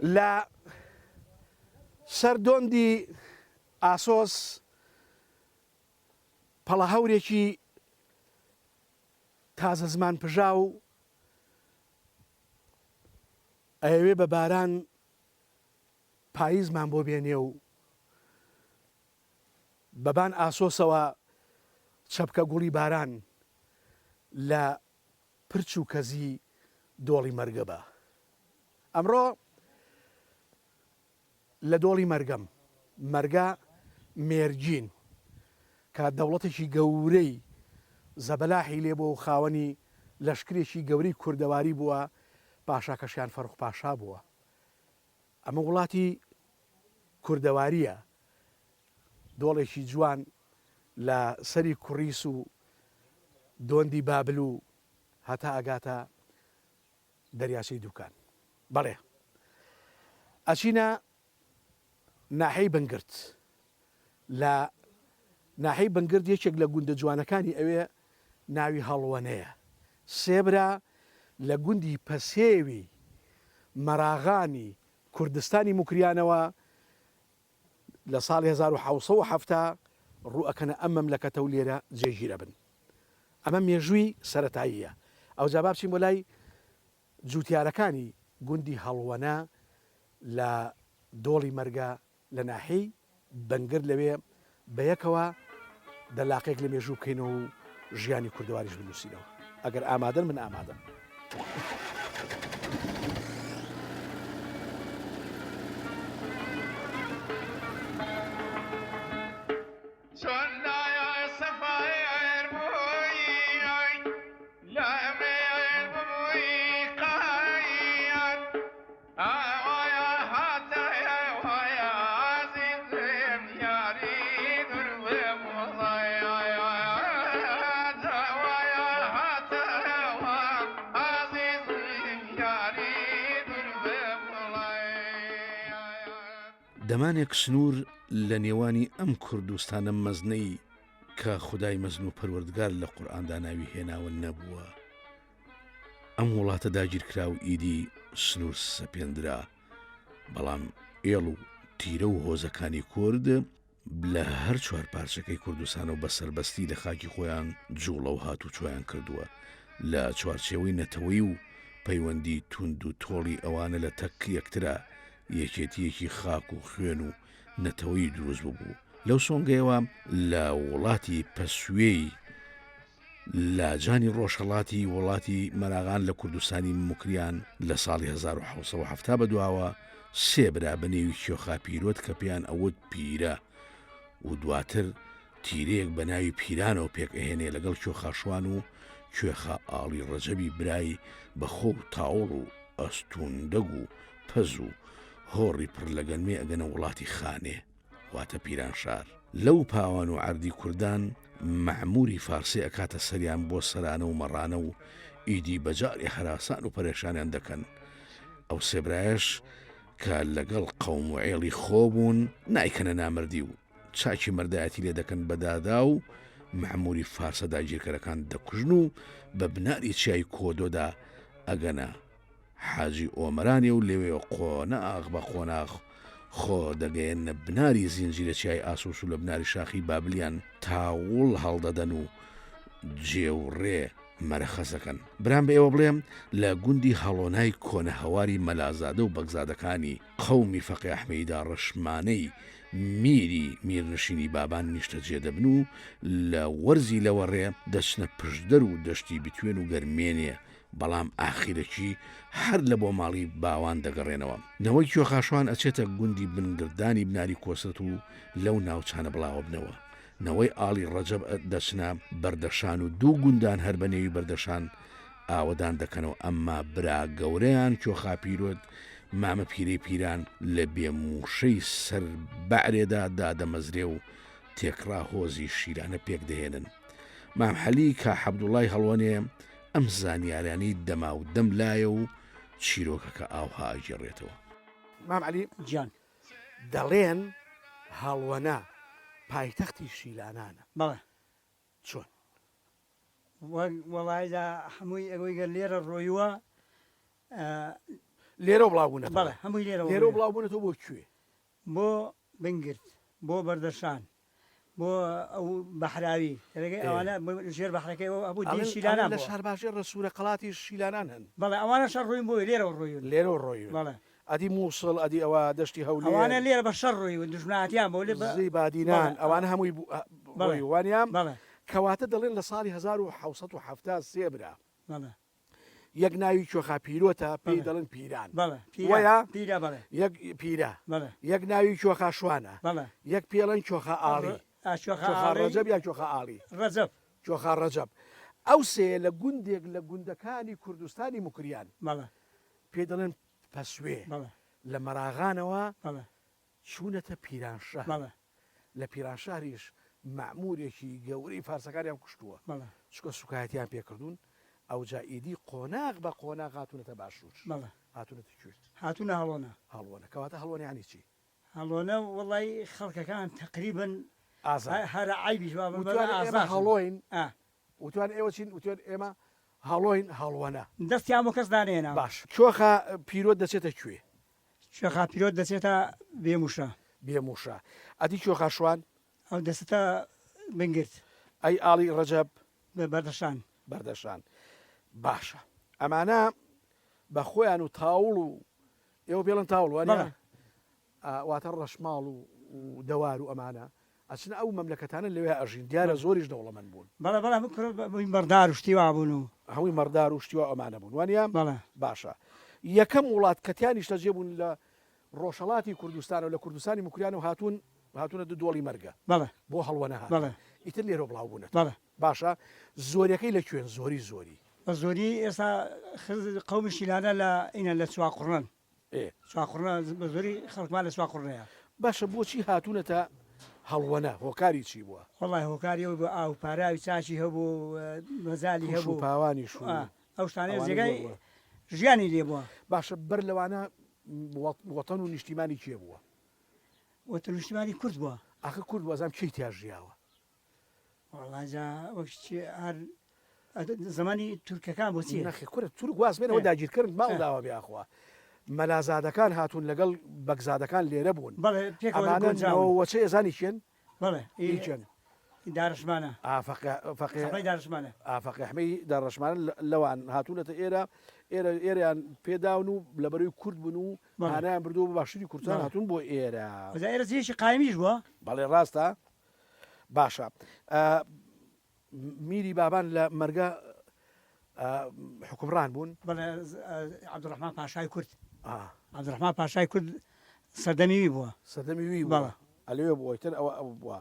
لە سەر دۆندی ئاسۆس پەڵە هەورێکی تازە زمان پژا و ئەوێ بە باران پاییزمان بۆ بێنێ و بەبان ئاسۆسەوە چەپکە گوڵی باران لە پرچ و کەزی دۆڵی مەرگە بە. ئەمڕۆ لە دۆڵی مەرگەم مەرگە مێرجین کە دەوڵەتێکی گەورەی زەبەلاحی لێ بۆ و خاوەنی لەشکرێکی گەورەی کوردەواری بووە پاشاکەشیان فەرخ پاشا بووە. ئەمە وڵاتی کوردەواریە دۆڵێکی جوان لە سەری کوڕیس و دۆندی بابل و هەتا ئەگاتە دەریاچەی دووکان. بەڵێ ئەچینە ناحەی بنگرت. لە ناحەی بنگرت یەکێک لە گوندە جوانەکانی ئەوێ ناوی هەڵوەنەیە. سێبرا لە گوندی پەسێوی مەراغانی کوردستانی موکریانەوە لە ساڵی 1970 ڕوئەکەنە ئەم مەملەکەتە و لێرە جێگیرە بن. ئەمە مێژووی سەرەتاییە. ئەو جا با بچین بۆ لای جوتیارەکانی گوندی هەڵوەنە لە دۆڵی مەرگە لە ناحەی بەنگرد لەوێ بەیەکەوە دەلاقێک لە مێژوو بکەینەوە و ژیانی کوردەواریش بنووسینەوە. ئەگەر ئامادەن من ئامادەم. دەمانێک سنوور لە نێوانی ئەم کوردستانە مەزنەی کە خودای مەزن و پەروەردگار لە قورئاندا ناوی هێناوە نەبووە. ئەم وڵاتە داگیرکرا و ئیدی سنوور سەپێندرا، بەڵام ئێڵ و تیرە و هۆزەکانی کورد لە هەر چوار پارچەکەی کوردستانە و بەسەربەستی لە خاکی خۆیان جوڵە و هات و چۆیان کردووە. لە چوارچێوەی نەتەوەی و پەیوەندی توند و تۆڵی ئەوانە لە تەک یەکترا یەکێتیەکی خاک و خوێن و نەتەوەی دروست بوو. لەو سۆنگەیەوە لە وڵاتی پەسوێی لاجانی ڕۆژهەڵاتی وڵاتی مەراغان لە کوردستانی موکریان لە ساڵی 1970 بەدواوە سێبرا بەنێوی کێخا پیرۆت کە پێیان ئەوت پیرە و دواتر تیرەیەک بە ناوی پیرانەوە پێک ئەهێنێ لەگەڵ کێخاشوان و کوێخە ئاڵی ڕەجەبی برای بەخۆ و تاوڵ و ئەستوندەگ و پەز و هۆڕی پڕ لە گەنمێ ئەگەنە وڵاتی خانێ واتە پیرانشار. لەو پاوان و عەردی کوردان مەعموری فارسی ئەکاتە سەریان بۆ سەرانە و مەڕانە و ئیدی بەجاری هەراسان و پەرێشانیان دەکەن. ئەو سێبرایش کە لەگەڵ قەوم و عێڵی خۆبوون نایکەنە نامردی و چاکی مەردایەتی لێ دەکەن بەدادا و مەعموری فارسە داگیرکەرەکان دەکوژن و بە بناری چیای کۆدۆدا ئەگەنە حاجی ئۆمەرانی و لەوێ قۆناغ بە قۆناغ خۆ دەگەیەنە بناری زینجیرە چیای ئاسوس و لە بناری شاخی بابلیان تاوڵ هەڵدەدەن و جێوڕێ مەرەخەسەکەن. برام بە ئێوە بڵێم لە گوندی هەڵۆنای کۆنە هەواری مەلازادە و بەگزادەکانی قەومی فەقێ ئەحمەیدا ڕەشمانەی میری میرنشینی بابان نیشتە جێدەبن و لە وەرزی لەوەڕێ دەچنە پشدەر و دەشتی بتوێن و گەرمێنێ، بەڵام ئاخیرەکی هەر لە بۆ ماڵی باوان دەگەڕێنەوە. نەوەی کێخاشوان ئەچێتە گوندی بنگردانی بناری کۆسرت و لەو ناوچانە بڵاوە بنەوە. نەوەی ئاڵی ڕەجەب دەچنە بەردەشان و دوو گوندان هەر بەنێوی بەردەشان ئاوەدان دەکەنەوە. ئەمما برا گەورەیان کێخا پیرۆت مامە پیرەی پیران لە بێموشەی سەر بەعرێدا دادەمەزرێ و تێکرا هۆزی شیرانە پێک دەهێنن. مام حەلی کە عەبدوڵای هەڵوەنێ ئەم زانیاریانی دەما و دەم لایە و چیرۆکەکە ئاوها ئەگێڕێتەوە. مام عەلی گیان دەڵێن هەڵوەنە پایتەختی شیلانانە. بەڵێ چۆن؟ وەڵایدا هەمووی ئەوەی گەر لێرە ڕۆیوە لێرە بڵاوبوونە بەڵێ هەمووی لێرە بڵاوبوونەوە بۆ کوێ بۆ بنگرت بۆ بەردەشان بۆ ئەو بەحراوی ئەوانە ژێر بەحرەکەی هەبوو دی شیلانە لە شار باشی ڕسوورە قڵاتی شیلانان هەن بەڵێ ئەوانە شەڕ ڕووین بۆی لێرە ڕووی لێرە ڕۆی بەڵێ ئەدی مووسڵ ئەدی ئەوە دەشتی هەولێر ئەوانە لێرە بە شەڕ ڕووی دژمناتیان بۆ لێ زەی بادینان ئەوانە هەمووی وانیان بەڵێ کەواتە دەڵێن لە ساڵی 1970 برا بەڵێ یەک ناوی کۆخا پیرۆتە پێی دەڵێن پیران بەڵێ وایە پیرە بەڵێ یەک پیرە بەڵێ یەک ناوی کۆخا شوانە بەڵێ یەک پێڵەن کۆخا ئاڵی کۆخا ڕەجەب یا کۆخا ئاڵی ڕەجەب کۆخا ڕەجەب ئەو سێ لە گوندێک لە گوندەکانی کوردستانی مکریان بەڵێ پێ دەڵێن پەسوێ بەڵێ لە مەراغانەوە بەڵێ چوونەتە پیرانشە بەڵێ لە پیرانشاریش مەعمورێکی گەورەی فارسەکانیان کوشتووە بەڵێ چکە سوکایەتیان پێکردوون ئەو جائیدی قۆناغ بە قۆناغ هاتوونەتە باشوور بەڵێ هاتوونەتە کوێ هاتوونە هەڵۆنە هەڵوەنە کەواتە هەڵوەنیانی چی هەڵۆنە وڵی خەڵکەکان تقریبن ئازاد هەرە عیبیش ئێمە هەڵۆین وتوان ئێوە چین وتوان ئێمە هەڵۆین هەڵوەنە دەستیان بۆ کەس دانێنا باش کۆخە پیرۆت دەچێتە کوێ شێخا پیرۆت دەچێتە بێموشە بێموشە ئەدی کۆخا شوان ئەو دەستە بنگرت ئەی ئاڵی ڕەجەب بەردەشان بەردەشان باشە ئەمانە بە خۆیان و تاوڵ و ئێوە پێڵن تاوڵ وانە واتە ڕەشماڵ و دەوار و ئەمانە ئەچنە ئەو مەملەکەتانە لەوێ ئەژین دیارە زۆریش دەوڵەمەند بوون بەڵێ بەڵێ بەردار و شتیوا بوون و هەمووی مەردار و شتیوە ئەمانە بوون وانە بەڵێ باشە یەکەم وڵات کەتیانیش تەجێ بوون لە ڕۆژهڵاتی کوردستان و لە کوردستانی مکریان و هاتوونە دۆڵی مەرگە بەڵێ بۆ هەڵوەنە بەڵێ ئیتر لێرە بڵاو بوونە بەڵێ باشە زۆریەکەی لە کوێن زۆری بە زۆری ئێستا قەومی شیلانە لە ئینە لە چواقڕن چواقڕە بە زۆری خەڵکمان لە چواقڕنەیە باشە بۆچی هاتوونەتە هەڵوەنە هۆکاری چی بووە وڵی هۆکاری بە ئاو پاراوی چاچی هەبوو مەزالی هەبوو پاوانی ئەو شتانەیە جێگای ژیانی لێ بووە باشە بەر لەوانە وەتەن و نیشتیمانی کێ بووە وەتە نیشتیمانی کورد بووە ئاخە کورد وەزام کەی تیا ژیاوە وڵاجا هەر زمانی تورکەکان بۆ چی نەخی کورد تورک وازمێنەوە داگیرکردن ماڵ داوە بیاخوا مەلازادەکان هاتوون لەگەڵ بەگزادەکان لێرە بوون وەچە ئێزانی چێن بەڵێ چێن دارشمانە دارشمانە ئافەقەحمەی داڕشمانە لەوان هاتوونەتە ئێرەیان پێداون و لە بەرەوەی کورد بوون و هانیان بردو بە باشووری کوردستان هاتوون بۆ ئێرە ئێرە جێشی قایمیش بووە بەڵێ ڕاستە باشە میری بابان لە مەرگە حکومڕان بوون بەڵێ عەبدوڕەحمان پاشای کورد عەبدوڕەحمان پاشای کورد سەردەمیوی بووە سەردەمیوی بووە ئەلێ بووەتر ئەوە بووە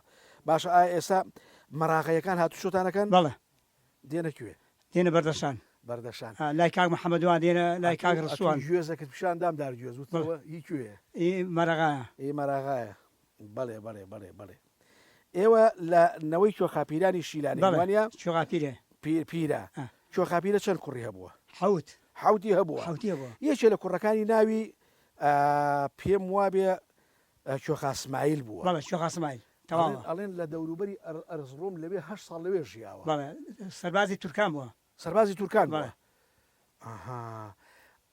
باشە ئایا ئێستا مەراغەیەکان هاتو شتانەکەن بەڵێ دێنە کوێ دێنە بەردەشان بەردەشان لای کاک محەممەدوان دێنە لای کاک ڕسوان گوێزەکەت پیشان دامدار گوێز وتەوە هی کوێ مەرەغایە مەراغایە بەڵێ ئێوە لە نەوەی کۆخاپیرانی شیلانیوانە چۆغاپیرێ پیرە کۆخاپیرە چەند کوڕی هەبووە حوتی هەبووە یەکێ لە کوڕەکانی ناوی پێم وابێ کۆخاسمایل بووە بەڵێ کۆخاسمایل ئەڵێن لە دەوروبەری ئەرزڕۆم لەوێ 8 ساڵ لەوێ ژیاوە سەربازی تورکان بووە سەربازی تورکان بووە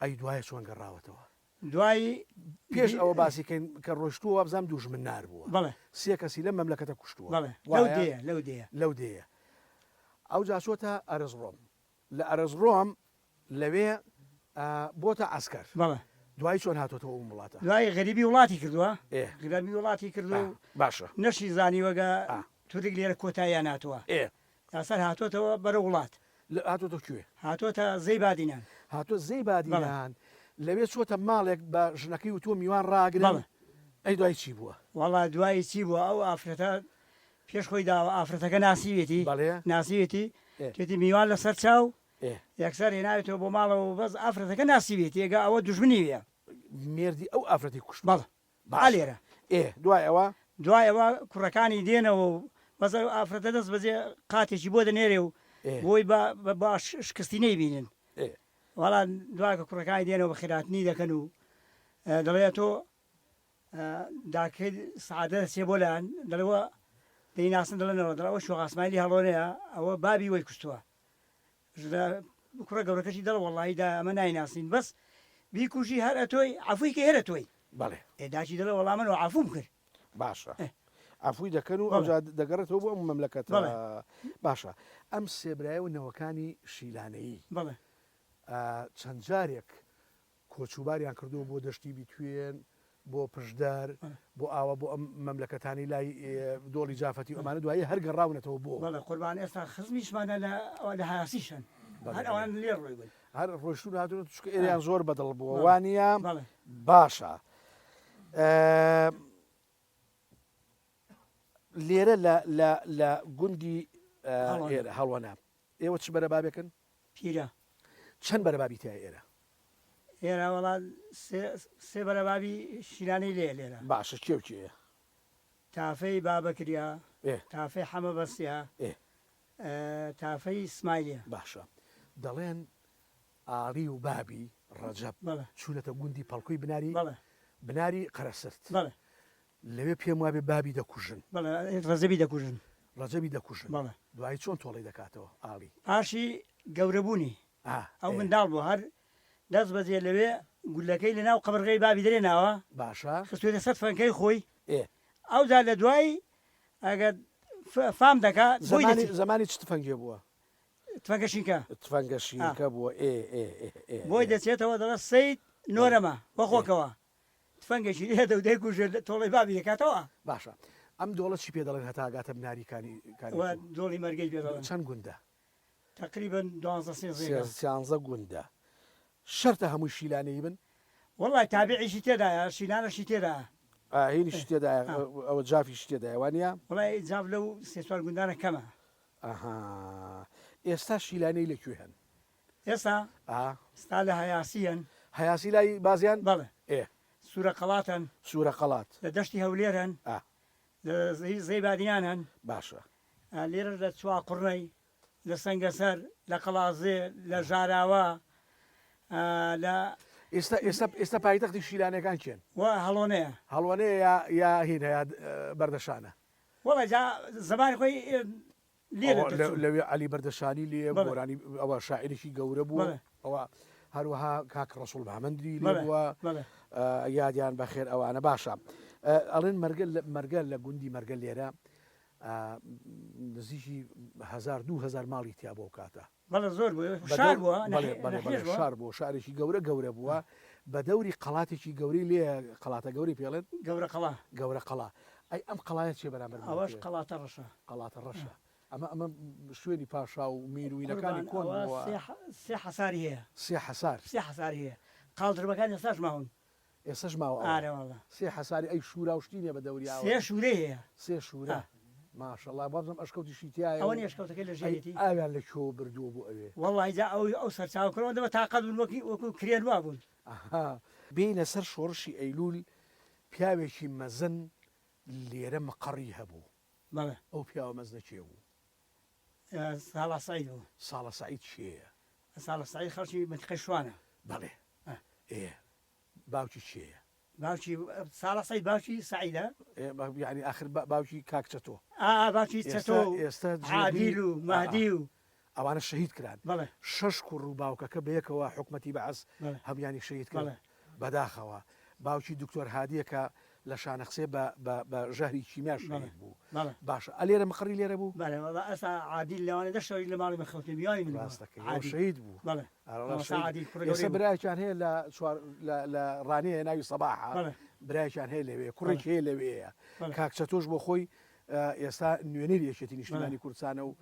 ئەی دوایە چۆن گەڕاوەتەوە دوایی پێش ئەوە باسیکەین کە ڕۆشتووە بزانام دوژمن نار بووە بەڵێ سێ کەسی لە مەملەکەتە کوشتووە لەو دەیە ئەو جاسۆتە ئەرزڕۆم لە ئەرزڕۆم لەوێ بۆتە ئەسکەر بەڵێ دوای چۆن هاتۆتەوە ئەو وڵاتە دوای غەریبی وڵاتی کردووە غەریبی وڵاتی کردو باشە نەشی زانی وەگە تورک لێرە کۆتاییان هاتووە یاسەر هاتۆتەوە بەرە وڵات هاتۆتە کوێ هاتۆتە زەی بادینان هاتۆ زەی بادینان لەوێ چۆتە ماڵێک بە ژنەکەی و تۆ میوان ڕاگرن ئەی دوای چی بووە وەڵا دوایی چی بووە ئەو ئافرەتە پێش خۆی داوە ئافرەتەکە ناسیوێتی توێتی میوان لەسەر چاو یەکسەر هێناوێتەوە بۆ ماڵەوە بەس ئافرەتەکە ناسیوێتی ئێگە ئەوە دوژمنی وێ مێردی ئەو ئافرەتی کوشت لێرە دوای ئەوە کوڕەکانی دێنەوە و بەس ئافرەتە دەست بەجێ قاتێکی بۆ دەنێرێ و بۆی باش شکستی نەیبینن وەڵا دوای کە کوڕەکانی دێنەوە بە خێراتنی دەکەن و دەڵێت تۆ داکەی سعادە سێ بۆ لایەن دەڵەوە دەیناسن دەڵێنەوە دەڵەوە شۆغاسمایلی هەڵۆنەیە ئەوە بابی وەی کوشتووە کوڕە گەورەکەشی دەڵ وەڵی دا ئەمە نایناسین بەس بیکوژی هەر ئەتۆی عفوی کە هێرە تۆی بەڵێ ئێداچی دەڵێ وەڵامەوە عفوم کرد باشە ئەفووی دەکەن و ئەوجا دەگەڕێتەوە بۆ ئەم مەملەکەت باشە ئەم سێبرایە و نەوەکانی شیلانەیی بەڵێ چەند جارێک کۆچوباریان کردو بۆ دەشتی بیتوێن بۆ پشدار بۆ ئاوە بۆ ئەم مەملەکەتانی لای دۆڵی جافەتی ئەمانە دوایی هەرگەڕاونەتەوە بۆ بەڵێ قوربان ئێستا خزمیشمانە لە هاسیشن هەر ئەوان لێ ڕۆی بن هەر ڕۆیشتون هاتون توشکە ئێریان زۆر بەدڵ بووە وانە باشە لێرە لە گوندی هەڵوەنا ئێوە چ بەرەبابێکن پیرە چەند بەرەبابی تای ئێرە ئێرە وڵات سێ بەرەبابی شیرانەی لێ لێرە باشە کێوکێە تافەی بابەکریا تافەی حەمە بەستیا تافەی ئیسمایلیە باشە دەڵێن ئاڵی و بابی ڕەجەب چوونەتە گوندی پەڵکوی بناری قەرەسرد لەوێ پێم وابێ بابی دەکوژن ڕەزەبی دەکوژن ڕەجەبی دەکوژن دوایی چۆن تۆڵی دەکاتەوە ئاڵی ئاشی گەورەبوونی ئەو منداڵ بوو هەر دەست بەجێ لەوێ گولەکەی لە ناو قبرغی بابی دەرێ ناوە باشە خستوێتە سەر فەنکەی خۆی ئەودا لە دوای ئەگەر فام دەکات زمانی چ تفەنگێ بووە تفەنگەشینکە تفەنگەشینکە بووە بۆی دەچێتەوە دەڵێت سەید نۆرەمە بەخۆکەوە تفەنگێکی لێ دەودەی کوژێ تۆڵی بابی دەکاتەوە باشە ئەم دۆڵە چی پێ دەڵێن هەتاگاتە بناریکانی دۆڵی مەرگەی پێ دەڵێن چەند گوندە تقریبن 12 گوندە شەرتە هەمووی شیلانەی بن وڵای تابعیشی تێدایە شیلانەشی تێدا هینیش تێدا ئەوە جافیش تێدایە وانە وڵای جاف لەو سێسوار گوندانە کەمە ئێستا شیلانەی لەکوێ هەن ئێستا ستا لە هەیاسیەن هەیاسی لای بازیان بەڵێ سوورە قەڵاتن سوورە قەڵات لە دەشتی هەولێرن زەی بادیان هەن باشە لێرە لە چوا قوڕنەی لە سەنگەسەر لە قەڵازێ لە ژاراوە ئێستا پایتەختی شیلانەکان چێن هەڵۆنەیە هەڵوانەیە یا هینەیە بەردەشانە وڵای زمانی خۆی لەوێ علی بەردەشانی لێ گۆرانی ئەوە شاعریشی گەورە بووە ئەوە هەروەها کاک ڕەسوڵ بەهەمەندری لێ بووە یادیان بەخێر ئەوانە باشە ئەڵێن مەرگە لە گوندی مەرگە لێرە نزیکی 1000 ماڵی تیا بۆ کاتە زۆر شار بووە شارێکی گەورە بووە بە دەوری قەڵاتێکی گەوری لێ قەڵاتە گەوری پێڵێن گەورە قەڵا ئەی ئەم قەڵایەت چێ بەرامبەر ئەوەش قەڵاتە ڕەشە ئەمە شوێنی پاشا و میروینەکانی کۆن سێ حەساری هەیە سێ حەساری هەیە قاڵدربەکان ئێستاش ماون ئێستش ماوە سێ حەساری ئەی شورا و شتینێ بە دەوری سێ شوورە هەیە سێ شورە ماشەڵڵا بازم ئەشکەوتی شیتیایە ئەوە ئەشکەوتەکەی لە ژێتی ئاویان لە کۆ بردووە بۆ ئەوێ وەڵی جا ئەو سەرچاوکەەوە دەبە تاقەت بوون وەکو کرێن وا بوون بینە سەر شۆڕشی ئەیلول پیاوێکی مەزن لێرە مەقڕی هەبوو ئەو پیاوە مەزنە چێ بوو ساڵە سعید بوو ساڵە سعید چێە ساڵە سعید خەڵکی منتیقەی شوانە بەڵێ باوکی چێە باوکی ساڵە سعید باوکی سعیدە یعنی آخر باوکی کاک چەتۆ باوکی چەتۆ ئێستا عادیل و مهدی و ئەوانە شەهید کران 6 کوڕ و باوکەکە بەیەکەوە حکومەتی بەعەز هەمویانی شەهید کرد بەداخەوە باوکی دکتۆر هادیەکە لە شانەخسێ بە ژەهری کیمیا شەهید بوو باشە ئەلێرە مەقڕی لێرە بوو ئەستا عادیل لەوانە دەشەوەی لە ماڵی مەخەوتی میوانی من شەهید بوو ئێستا برایەکیان هەیە لە ڕانەیە ناوی سەباحە برایەکیان هەیە لەوێ کوڕێکی هەیە لەوەیە کاکچەتۆش بۆ خۆی ئێستا نوێنەی یەکێتی نیشتیمانی کوردستانە و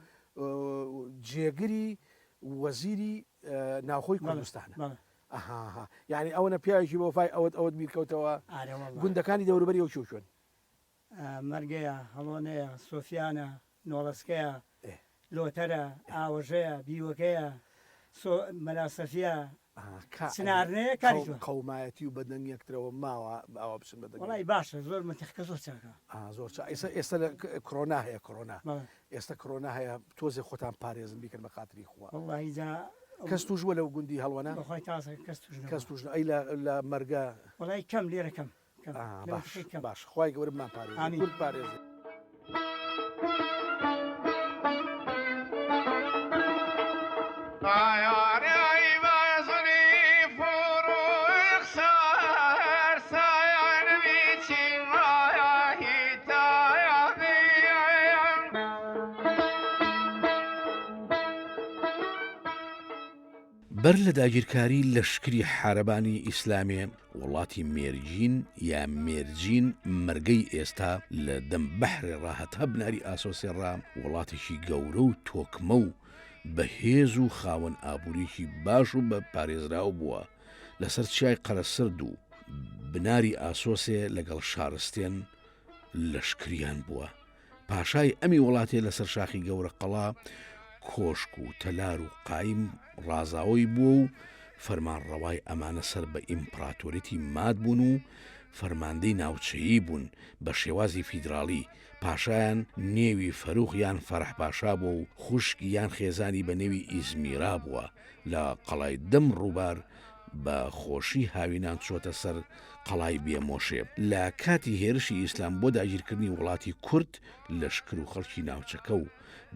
جێگری وەزیری ناوخۆی کوردستانە یعنی ئەوەنە پیاوێکی بۆفای ئەوەت بیرکەوتەوە گوندەکانی دەوروبەری ئەو چۆن مەرگەیە هەڵۆنەیە سۆفیانە نۆڵسکەیە لۆتەرە ئاوەژەیە بیوەکەیە مەلاسەفیە سناارنەیە کاری قەومایەتی و بەدەنگ یەکترەوە ماوە ئەوە بچن بەدەنگ وڵی باشە زۆر منتیقەکە زۆر چاکە زۆر ئێستا لە کۆرۆنا هەیە ئێستا کۆرۆنا هەیە تۆزێ خۆتان پارێزم بیکرد بە خاتری خوا کەس توژوە لەو گوندی هەڵوەنە کەس توژ ئەی لە مەرگە وڵی کەم لێرە کەم باش خوای گەورەمان پارێز Ay, ay, ay, ay, بەر لە داگیرکاری لەشکری حارەبانی ئیسلامێ وڵاتی مێرجین یا مێرجین مەرگەی ئێستا لە دەم بەحرێ ڕاهەتا بناری ئاسۆسێڕا وڵاتێکی گەورە و تۆکمە و بەهێز و خاوەن ئابوووریکی باش و بە پارێزراو بووە لەسەر چای قەرەسرد و بناری ئاسۆسێ لەگەڵ شارستێن لەشکریان بووە. پاشای ئەمی وڵاتێ لەسەر شاخی گەورە قەڵا کۆشک و تەلار و قایم ڕازاوی بووە و فەرمانڕەوای ئەمانە سەر بە ئیمپراتۆریەتی ماد بوون و فەرماندەی ناوچەیی بوون بە شێوازی فیدراڵی. پاشایان نێوی فەروخ یان فەرح پاشا بووە و خوشکی یان خێزانی بە نێوی ئیزمیرا بووە. لە قەڵای دەم ڕووبار بە خۆشی هاوینان چۆتە سەر قەڵای بێمۆشێ. لە کاتی هێرشی ئیسلام بۆ داگیرکردنی وڵاتی کورد لەشکر و خەڵکی ناوچەکە و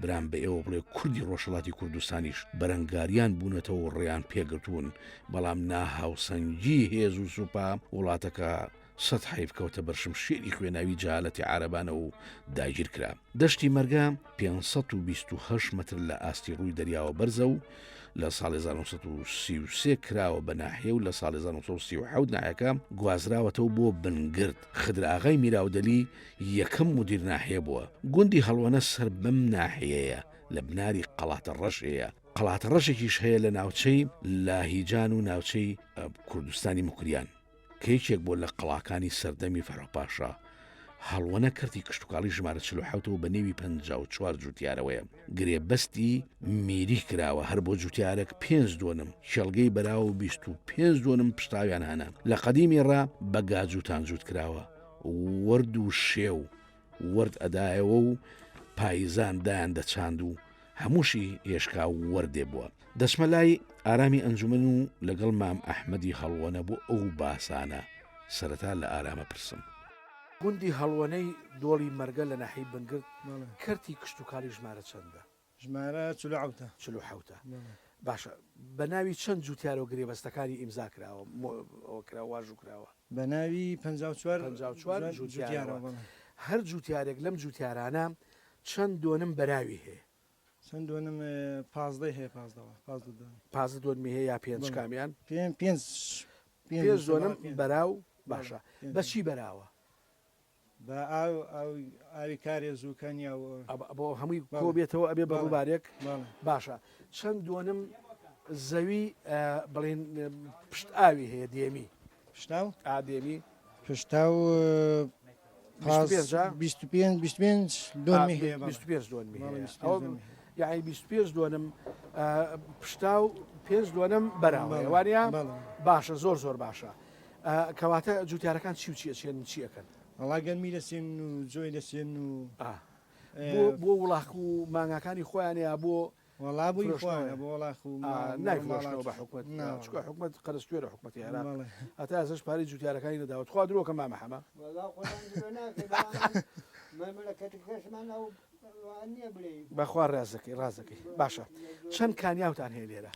بران بە ئێوە بڵێ کوردی ڕۆژهەڵاتی کوردستانیش بەرەنگاریان بوونەتەوە و ڕێیان پێگرتوون، بەڵام ناهاوسەنگی هێز و سوپا وڵاتەکە سەد حیف کەوتە بەرشم شێری خوێناوی جەهالەتی عارەبانە و داگیر کرا. دەشتی مەرگە 528 مەتر لە ئاستی ڕووی دەریاوە بەرزە و لە ساڵی 1933 کراوە بە ناحیە و لە ساڵی 1937 ناحیەکە گوازراوەتەوە بۆ بنگرد. خدر ئاغای میراودەلی یەکەم مدیر ناحیە بووە. گوندی هەڵوەنە سەر بەم ناحیەیە لە بناری قەڵاتە ڕەشەیە. قەڵاتە ڕەشێکیش هەیە لە ناوچەی لاهیجان و ناوچەی کوردستانی مکریان کە یەکێک بۆ لە قەڵاکانی سەردەمی فەرەپاشا. هەڵوەنە کردی کشتتوکاڵی ژمارە 48 و بە نێوی 54 جوتیارەوەیە. گرێبەستی میری کراوە هەر بۆ جوتیارێک 5 دۆنم شەڵگەی بەراو 25 دۆنم پشتاویان هەنا. لە قەدیمی ڕا بە گاجوتان جووت کراوە. وەرد و شێو وەرد ئەدایەوە و پاییزان دایان دەچاند و هەمووشی هێشکا وەردێ بووە. دەچمە لای ئارامی ئەنجومەن و لەگەڵ مام ئەحمەدی هەڵوەنە بۆ ئەو باسانە سەرەتا لە ئارامە پرسم. گوندی هەڵوەنەی دۆڵی مەرگە لە ناحی بنگرد کردی کشتتوکاڵی ژمارە چەندە؟ ژمارە 48. باشە بە ناوی چەند جوتیارە و گرێبەستەکانی ئیمزا کراوە کرا واژوو کراوە؟ بە ناوی 54 جوتیارەوە. هەر جوتیارێک لەم جوتیارانە چەند دۆنم بەراوی هەیە؟ چەند دۆنم 15 هەیە 15 دۆنمی هەیە یا 5 کامیان؟ 5 دۆنم بەراو. باشە بەچی بەراوە؟ بە ئاوی کارێ زووکەنی بۆ هەمووی کۆ بێتەوە ئەبێ بە ڕووبارێک. باشە چەند دۆنم زەوی بڵێن پشت ئاوی هەیە دێمی پشتا و ئادێمی پشتا و 25 دۆنمی هەیە 25 دۆنمی یعنی 25 دۆنم پشتا و 5 دۆنم بەراوە وانە. باشە زۆر باشە. کەواتە جوتیارەکان چی و چیەکەن؟ چیەکەن؟ وڵا گەرمی دەسێن و جۆی دەسێن و بۆ وڵاق و مانگاکانی خۆیانەیە بۆ وڵا بووی خۆیانە بۆ وڵاق و نایفرۆشنەوە بە حکومەت چکە حکومەت قەرزتوێرە حکومەتی عێراق هەتا ئەزش پارەی جوتیارەکانی نەداوت خوا درۆکە مامەحەمە بەخوا ڕازەکەی. باشە چەند کانیاوتان هەیە لێرە؟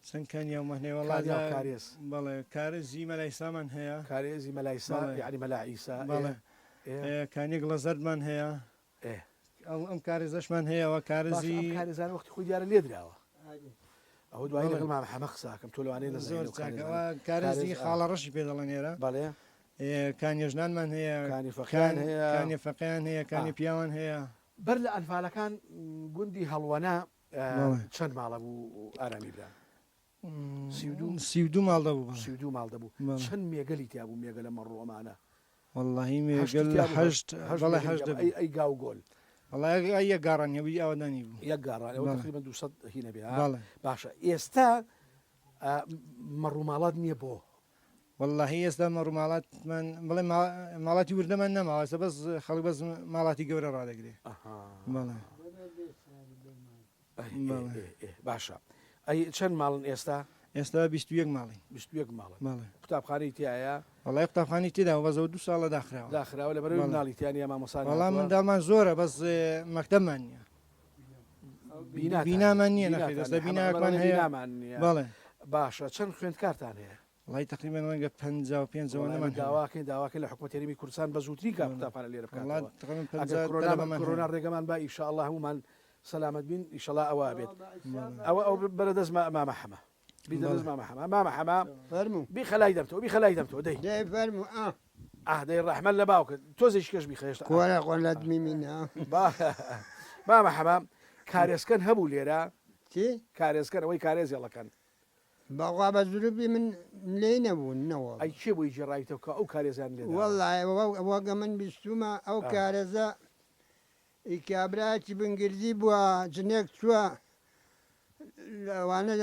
چەند کانیاومە هەیە وڵات کارێز؟ بەڵێ کارێزی مەلایسامان هەیە. کارێزی مەلایسا یعنی مەلا عیسا. کانێک لە زەردمان هەیە. ئەم کارێزەشمان هەیەەوە کارێزی کارێزان وەختی خۆی دیارە لێدراوە. ئەو دوای لەگەڵ مامەحەمە قساکەم تۆ لەوانەیە زۆر کارێزی خاڵە ڕەشی پێ دەڵێن ئێرە. بەڵێ کانێژنانمان هەیە، کانی فەقیان هەیە، کانی پیاوان هەیە. بەر لە ئەنفالەکان گوندی هەڵوەنە چەند ماڵە بوو ئارامی بران؟ 32 ماڵ دەبوو. 32 ماڵ دەبوو. چەند مێگەلی تیا بوو مێگە لە مەڕۆمانە؟ واللهی مێگەل 8 ئەی گاو گۆل والله یەک گاڕانیەوەی ئەوەدانی بوو. یەک گاڕانەوە تقریبا 200 هینە بێ. باشە ئێستا مەڕووماڵات نییە بۆ؟ واللهی ئێستا مەڕووماڵاتمان بڵێ ماڵاتی وردەمان نەماوەسە بەس خەڵک بەس ماڵاتی گەورە ڕادەگرێ. باشە ئەی چەند ماڵن ئێستا؟ ئێستا 21 ماڵی 21 ماڵە. قوتابخانەی تایە؟ وڵای قوتابخانەی تێدا بەزەوە 2 ساڵە داخراوە لە بەرەوەی مناڵیتیانی مامۆسان. وەڵام منداڵمان زۆرە بەس مەکتەبمان نییە، بینامان نییە نەخێت بیناکمان هەیە. بەڵێ باشە چەند خوێندکارتان هەیە؟ وڵای تقریبان وەنگە 55 نەمان داواکەی لە حکومەت هەرێمی کوردستان بە زووترین کا قوتابخانە لێرە بکاتەوە. کۆرۆنامان با ئیشاءالله هەمومان سەلامەت بین ئیشەڵا ئەوە بێت. ئەو بەرەدەست مامەحەمە بیدەست مامە حەمام مامە حەمام فەرموو بیخەلای دەمتەوە بیخەلای دەمتەوە دەی دەی فەرموو ئەهدەی ڕەحمەت لە باوکت تۆزێک کەش بیخێشتا کۆرە قۆلەت میمینە مامە حەمام کارێسکەن هەبوو لێرە چی کارێسکەن ئەوەی کارێزیڵەکەن بەڵا بە زروبی من لێ نەبوونەوە ئەی چێ بۆی جێڕایتەوە کە ئەو کارێزیان لێ وەڵای وەگە من بیستومە ئەو کارەزە ئیکابراکی بنگردی بووە جنێک چووە لەوانە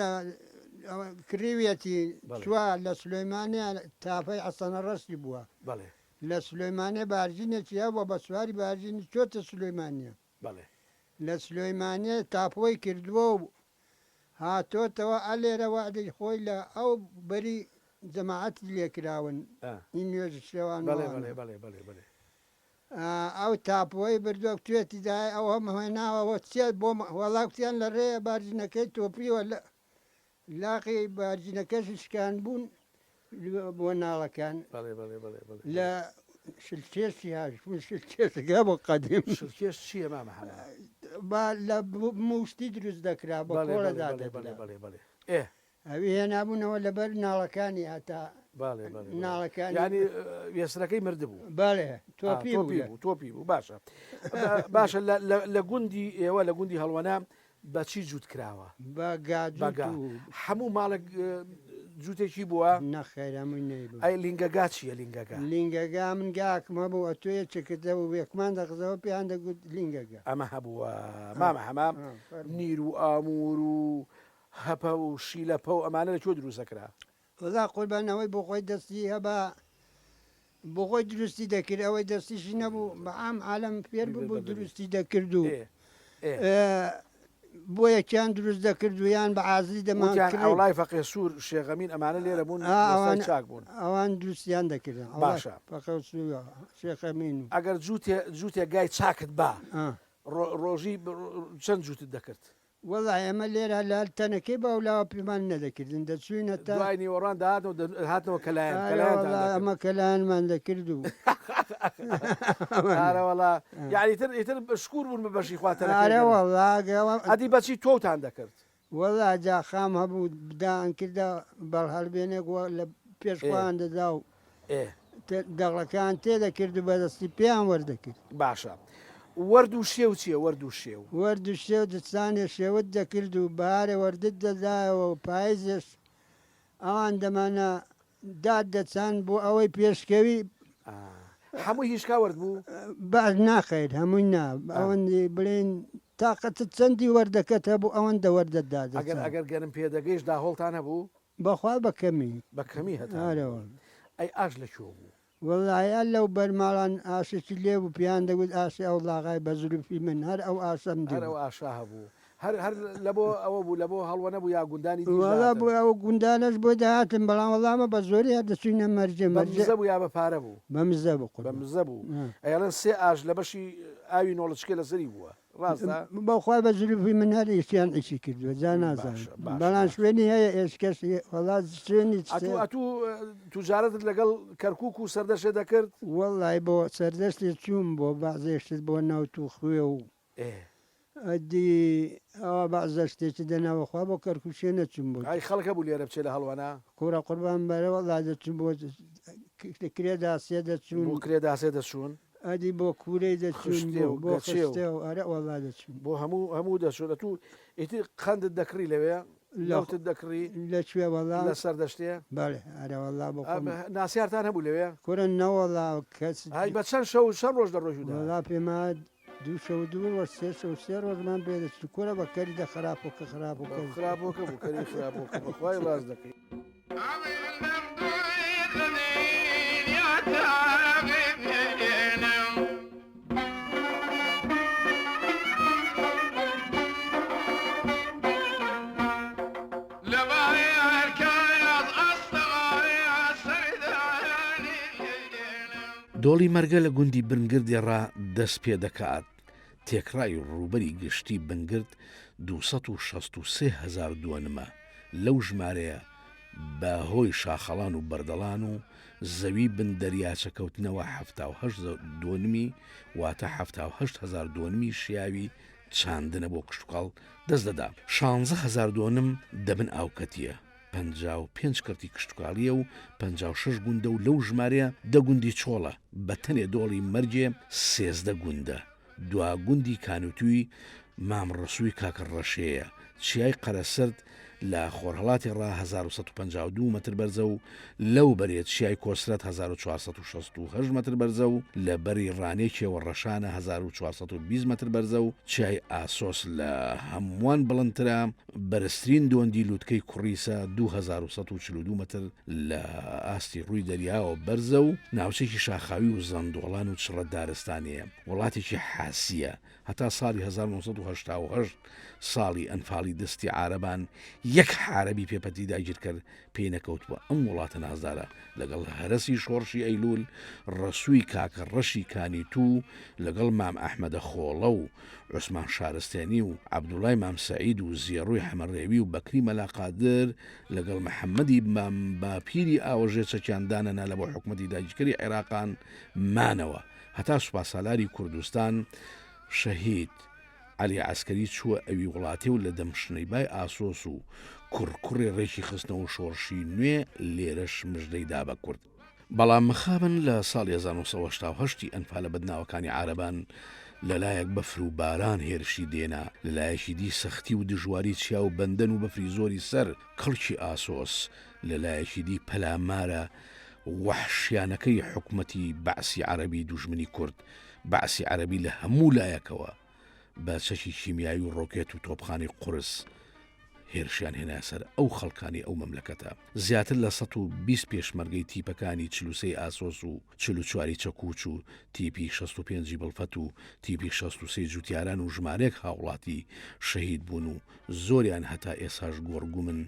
کریوێتی چووە لە سلۆیمانە تاپەی حەسەنە ڕەستی بووە بەڵێ لە سلۆیمانێ بارژینێکی هەبووە بە سواری بارژینی چۆتە سلۆیمانە بەڵێ لە سلۆیمانێ تاپۆی کردووە و هاتۆتەوە ئەلێرە وعدەی خۆی لە ئەو بەری جەماعەتی لێکراون این نوێژ شێوان بەڵێ بەڵێ بەڵێ بەڵێ بەڵێ ئەو تاپۆی بردووە توێتی دای ئەو هەم هێناوەوە چێت بۆ وەڵاوتیان لە ڕێە بارژینەکەی تۆپیوە لە لاقی بارژینەکەش شکان بوون بۆ ناڵەکان لە شلکێشی هاشون شلکێشەکە بۆ قەدیم شلکێش چییە مامە حەمام لە موشتی دروست دەکرا بە کۆڵەدا ئەوی هێنابوونەوە لەبەر ناڵەکانی هەتا ناڵەکان ینی وێسرەکەی مردبوو بەڵێ تۆپی بوو باشە باشە لە گوندی ئێوە لە گوندی هەڵوەنا بەچی جووت کراوە هەموو ماڵک جووتێکی بووە نەخێرامووی ئەی لینگەگا چییە لینگەگا لینگەگا من گاکمە بووە توێ چکردە و وێکمان دەقزەوە پێیان دەگوت لینگەگا ئەمە هەبووە مامە حەمام نیر و ئامور و هەپە و شیلەپە و ئەمانە لەکوێ دروستەکرا وەڵا قوربانەوەی بۆ خۆی دەستی هەبا بۆ خۆی دروستی دەکرد ئەوەی دەستیشی نەبوو بە ئام عالم فێر بوو دروستی دەکرد و بۆ یەکیان دروست دەکرد و یان بە ئازی دەمان ئەوڵای فەقێ سوور شێغەمین ئەمانە لێرە بوون چاک بوون ئەوان دروستیان دەکردن باشە شێخەمین ئەگەر جووتێک گای چاکت با ڕۆژی چەند جووتت دەکرد وەڵای ئەمە لێرە لە تەنەکەی باولاوە پێمان نەدەکردن دەچوینە تا دوای نیوەڕان هاتنەوە کەلایەن ئەمە کەلایەنمان دەکرد و ئارەوەڵا یاریتر ئیتر شکور بوون بە بەشی خواتەرە ئەدی بەچی تۆتان دەکرد وەڵا جا خام هەبوو بدان کردە بەڵهەڵبێنێک لە پێشخواان دەدا و دەغڵەکان تێدەکرد و بەدەستی پێیان وەردەکرد باشە وەرد و شێو چییە وەرد و شێو وەرد و شێو دەستانێ شێوت دەکرد و بارێ وەردت دەدایەوە و پاییزش ئەوان دەمانە داد دەچان بۆ ئەوەی پێشکەوی هەمووی هیچکا وەرد بوو باش ناخێت هەمووی نا ئەوەندی بڵێن تااقەتت چەندی وەردەکەت هەبوو ئەوەندە وەردەدا ئەگەر گەرم پێدەگەیش داهۆڵتان هەبوو بەخوا بەکەمی بەکەمی هەتارەوە ئەی ئاش لەکوێ بوو وەڵایە لەو بەرماڵان ئاشێکی لێ بوو پیان دەگوت ئاسی ئەو لاغای بە زروفی من هەر ئەو ئاسەم ئەو ئاشا هەبوو هەر لە بۆ ئەوە بوو لە بۆ هەڵوە نەبوو یا گوندانی وەڵا بوو ئەو گوندانش بۆ داهاتن بەڵام وەڵامە بە زۆری هەر دەچوینە مەرجە مەرجە بوو یا بە پارە بوو بەمزە بوو بەمزە بوو ئەیڵەن سێ ئاش لە بەشی ئاوی نۆڵچکە لەسەری بووە ڕاستە بەخوای بە زروفی من هەر ئیشیان ئیشی کردووە جا نازان بەڵام شوێنی هەیە ئێشکەس وەڵات شوێنی توجارەتت لەگەڵ کەرکک و سەردەشە دەکرد وەڵای بۆ سەردەستی چوون بۆ بازێشت بۆ ناوت و خوێ و ئەدی ئەوە بەعزە شتێکی دەناوەخوا بۆ کەرکوشێ نەچوون بوو ئای خەڵکە بوو لێرە بچێ لە هەڵوانە کوڕە قوربان بەرەوە لا دەچوون بۆ کرێداسێ دەچوون بۆ کرێداسێ دەچوون ئەدی بۆ کوورەی دەچوون بۆ خشتێ و ئەرە وەڵا دەچوون بۆ هەموو دەچوون تو ئیتر خەندت دەکری لەوێ لەوتت دەکڕی لەکوێ وەڵا لە سەر دەشتێ بەڵێ ئەرەوەڵا بۆ ناسیارتان هەبوو لەوێ کوڕە نەوەڵا کەس ئای بە چەند شەو چەند ڕۆژ دەڕۆژودا وەڵا پێما دوو شەو دوو سێ ڕۆژمان پێدەچ کوڕە بە کەری دە خراپۆکە خراپۆکە بوو کەری خراپۆکە بەخوای ڕاست دەکەی دۆڵی مەرگە لە گوندی بنگردی ڕا دەست پێ دەکات تێکڕای ڕوبەری گشتی بنگرد 263,000 دووەنمە لەو ژمارەیە بە هۆی شاخەڵان و بەردەڵان و زەوی بن دەریاچەکەوتنەوە 78 دووەنمی واتە 78,000 دووەنمی شیاوی چاندنە بۆ کشتتوکڵ دەست دەدا 16,000 دووەنم دەبن ئاوکەتیە 55 کردی کشتتوکاڵیە و 56 گوندە و لەو ژمارەیە 10 گوندی چۆڵە بە تەنێ دۆڵی مەرجێ 13 گوندە دوا گوندی کانوتوی مام ڕسووی کاکە ڕەشەیە چیای قەرەسرد لە خۆرهڵاتی ڕا 1952 متر بەرزە و لەو بەرێت چیای کۆسرەت 1468 متر بەرزە و لە بەری ڕانێکیەوە ڕەشانە 1420 متر بەرزە و چیای ئاسۆس لە هەمووان بڵندترە بەرزترین دۆندی لووتکەی کوڕیسە 2142 متر لە ئاستی ڕووی دەریاوە بەرزە و ناوچێکی شاخاوی و زەندۆڵان و چڕە دارستانەیە وڵاتێکی حاسیە هەتا ساڵی 1970 ساڵی ئەنفاڵی دەستی عارەبان یەک حارەبی پێپەتی داگیر کرد پێی نەکەوتووە ئەم وڵاتە نازدارە لەگەڵ هەرسی شۆڕشی ئەیلول ڕسووی کاکە ڕەشی کانیتوو لەگەڵ مام ئەحمەدە خۆڵە و عوسمان شارستێنی و عەبدوڵای مام سەعید و زیێڕووی حەمەڕێوی و بەکری مەلاقادر لەگەڵ محەممەدی مام باپیری ئاوەژێ چەکیاندانەنا لە بۆ حکومەتی داگیرکەری عێراقان مانەوە هەتا سوپاسالاری کوردستان شەهید علی عسکەری چووە ئەوی وڵاتی و لە دەمشنەی بای ئاسۆس و کوڕکوڕی ڕێکی خستنەوە شۆڕشی نوێ لێرەش مژدەی دا بە کورد بەڵام مخابن لە ساڵی 1970 ئەنفالە بەدناوەکانی عارەبان لەلایەک بەفر و باران هێرشی دێنا لەلایەکی دی سەختی و دژواری چیا و بەندەن و بەفری زۆری سەر کەڵکی ئاسۆس لەلایەکی دی پەلامارە وەحشیانەکەی حکومەتی بەعسی عەرەبی دوژمنی کورد بەعسی عەرەبی لە هەموو لایەکەوە بە چەکی کیمیایی و ڕۆکێت و تۆپخانی قورس هێرشیان هێنا سەر ئەو خەڵکانی ئەو مەملەکەتە زیاتر لە 120 پێشمەرگەی تیپەکانی 43 ئاسۆس و 44 چەکوچ و تیپی 65 بڵفەت و تیپی 63 جوتیاران و ژمارەیەک هاوڵاتی شەهید بوون و زۆریان هەتا ئێساش گۆڕگومن